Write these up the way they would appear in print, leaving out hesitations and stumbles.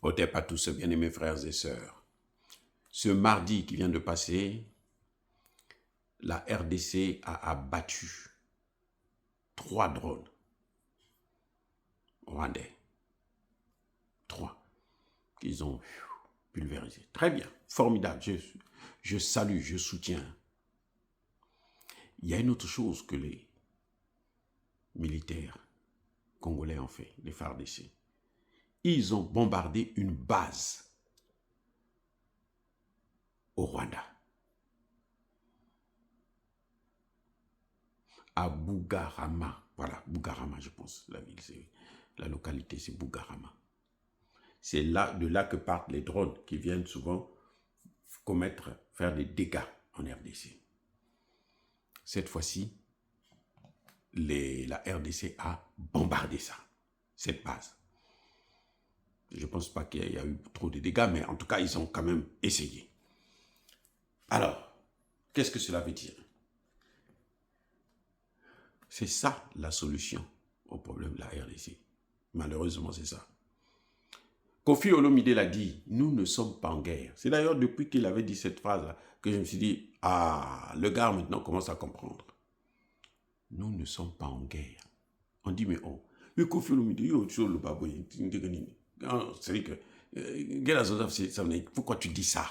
Otep à tous, bien-aimés frères et sœurs. Ce mardi qui vient de passer, la RDC a abattu 3 drones rwandais. 3 qu'ils ont pulvérisés. Très bien, formidable. Je salue, je soutiens. Il y a une autre chose que les militaires congolais ont fait, les FARDC. Ils ont bombardé une base au Rwanda. À Bugarama. Voilà, Bugarama, je pense. La ville, la localité, c'est Bugarama. C'est là, de là que partent les drones qui viennent souvent faire des dégâts en RDC. Cette fois-ci, la RDC a bombardé ça, cette base. Je ne pense pas qu'il y a eu trop de dégâts, mais en tout cas, ils ont quand même essayé. Alors, qu'est-ce que cela veut dire? C'est ça la solution au problème de la RDC. Malheureusement, c'est ça. Kofi Olomide l'a dit, nous ne sommes pas en guerre. C'est d'ailleurs depuis qu'il avait dit cette phrase-là que je me suis dit, ah, le gars maintenant commence à comprendre. Nous ne sommes pas en guerre. On dit, mais oh, Kofi Olomide, c'est que, pourquoi tu dis ça?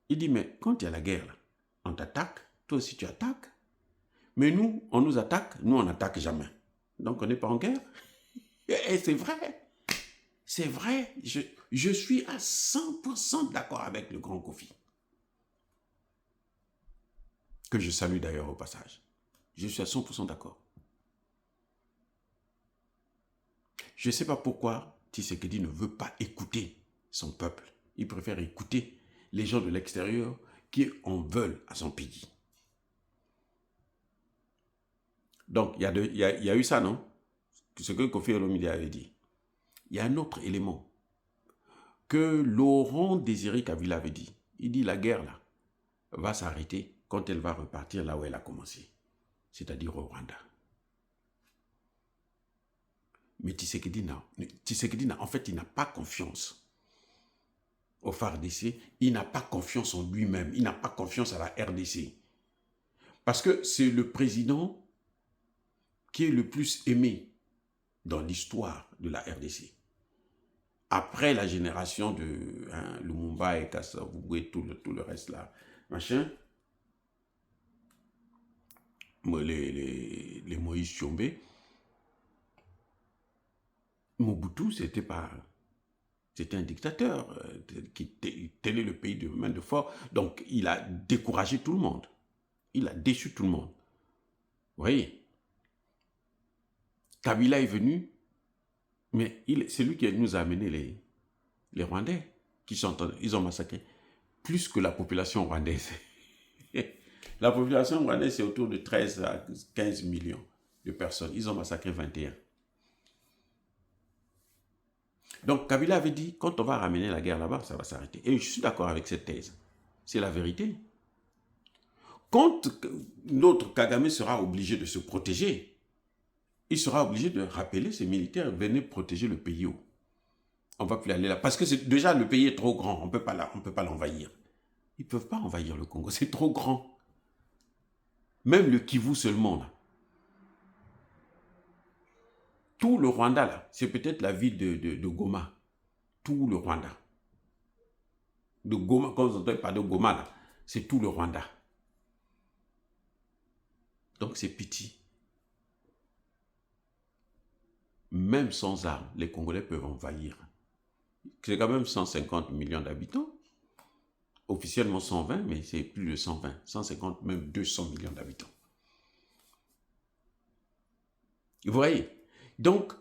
Il dit, mais quand il y a la guerre, là, on t'attaque, toi aussi tu attaques. Mais nous, on nous attaque, nous on n'attaque jamais. Donc on n'est pas en guerre. Et c'est vrai. C'est vrai, je suis à 100% d'accord avec le grand Kofi. Que je salue d'ailleurs au passage. Je suis à 100% d'accord. Je ne sais pas pourquoi Tshisekedi ne veut pas écouter son peuple. Il préfère écouter les gens de l'extérieur qui en veulent à son pays. Donc, il y a eu ça, non? Ce que Kofi Olomide avait dit. Il y a un autre élément que Laurent Désiré Kabila avait dit. Il dit la guerre là va s'arrêter quand elle va repartir là où elle a commencé, c'est-à-dire au Rwanda. Mais Tshisekedi, en fait, il n'a pas confiance au FARDC, il n'a pas confiance en lui-même, il n'a pas confiance à la RDC. Parce que c'est le président qui est le plus aimé dans l'histoire de la RDC. Après la génération de Lumumba et Kasavubu et tout le reste là, machin, les Moïse Tshombe, Mobutu, c'était un dictateur qui tenait le pays de main de force. Donc, il a découragé tout le monde. Il a déçu tout le monde. Vous voyez? Kabila est venu, mais c'est lui qui nous a amené les Rwandais. Ils ont massacré plus que la population rwandaise. La population rwandaise, c'est autour de 13 à 15 millions de personnes. Ils ont massacré 21. Donc, Kabila avait dit, quand on va ramener la guerre là-bas, ça va s'arrêter. Et je suis d'accord avec cette thèse. C'est la vérité. Quand notre Kagame sera obligé de se protéger, il sera obligé de rappeler ses militaires, venez protéger le pays. On ne va plus aller là. Parce que déjà, le pays est trop grand. On ne peut pas l'envahir. Ils ne peuvent pas envahir le Congo. C'est trop grand. Même le Kivu seulement, là. Tout le Rwanda, là, c'est peut-être la ville de Goma. Tout le Rwanda. De Goma, quand vous entendez parler de Goma, là, c'est tout le Rwanda. Donc c'est petit. Même sans armes, les Congolais peuvent envahir. C'est quand même 150 millions d'habitants. Officiellement 120, mais c'est plus de 120. 150, même 200 millions d'habitants. Vous voyez? Donc,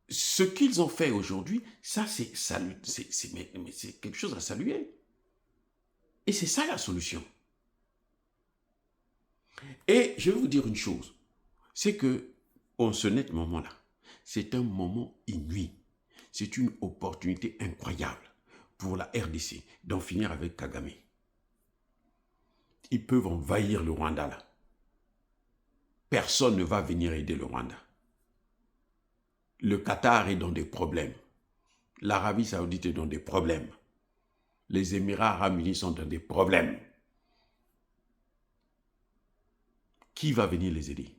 ce qu'ils ont fait aujourd'hui, ça c'est quelque chose à saluer. Et c'est ça la solution. Et je vais vous dire une chose, c'est que, en ce net moment-là, c'est un moment inouï. C'est une opportunité incroyable pour la RDC d'en finir avec Kagame. Ils peuvent envahir le Rwanda là. Personne ne va venir aider le Rwanda. Le Qatar est dans des problèmes. L'Arabie Saoudite est dans des problèmes. Les Émirats Arabes Unis sont dans des problèmes. Qui va venir les aider?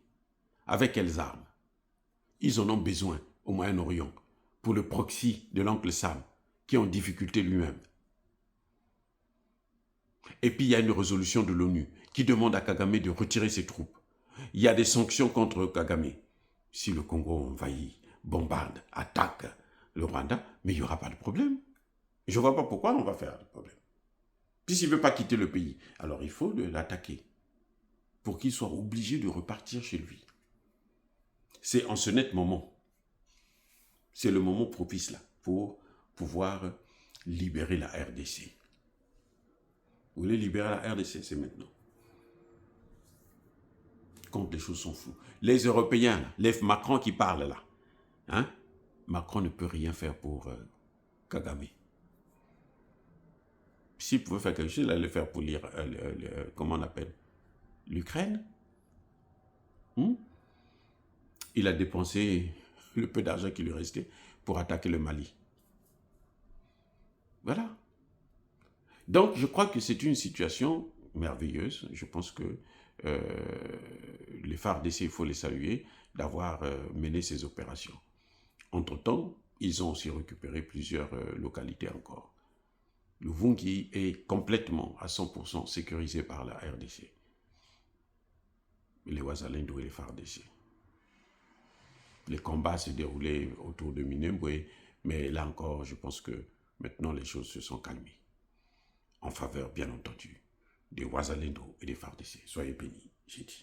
Avec quelles armes? Ils en ont besoin au Moyen-Orient pour le proxy de l'oncle Sam, qui est en difficulté lui-même. Et puis il y a une résolution de l'ONU qui demande à Kagame de retirer ses troupes. Il y a des sanctions contre Kagame. Si le Congo envahit, bombarde, attaque le Rwanda, mais il n'y aura pas de problème. Je ne vois pas pourquoi on va faire de problème. Puisqu'il ne veut pas quitter le pays, alors il faut l'attaquer pour qu'il soit obligé de repartir chez lui. C'est en ce net moment, c'est le moment propice là, pour pouvoir libérer la RDC. Vous voulez libérer la RDC, c'est maintenant. Quand les choses sont floues. Les Européens, là, les Macron qui parlent là, hein? Macron ne peut rien faire pour Kagame. S'il pouvait faire quelque chose, il allait le faire pour comment on appelle, l'Ukraine. Il a dépensé le peu d'argent qui lui restait pour attaquer le Mali. Voilà. Donc, je crois que c'est une situation merveilleuse. Je pense que les FARDC, il faut les saluer d'avoir mené ces opérations. Entre-temps, ils ont aussi récupéré plusieurs localités encore. Le Vungi est complètement à 100% sécurisé par la RDC. Les Ouazalendo et les FARDC. Les combats se déroulaient autour de Minembwe, mais là encore, je pense que maintenant les choses se sont calmées. En faveur, bien entendu, des Ouazalendo et des FARDC. Soyez bénis, j'ai dit.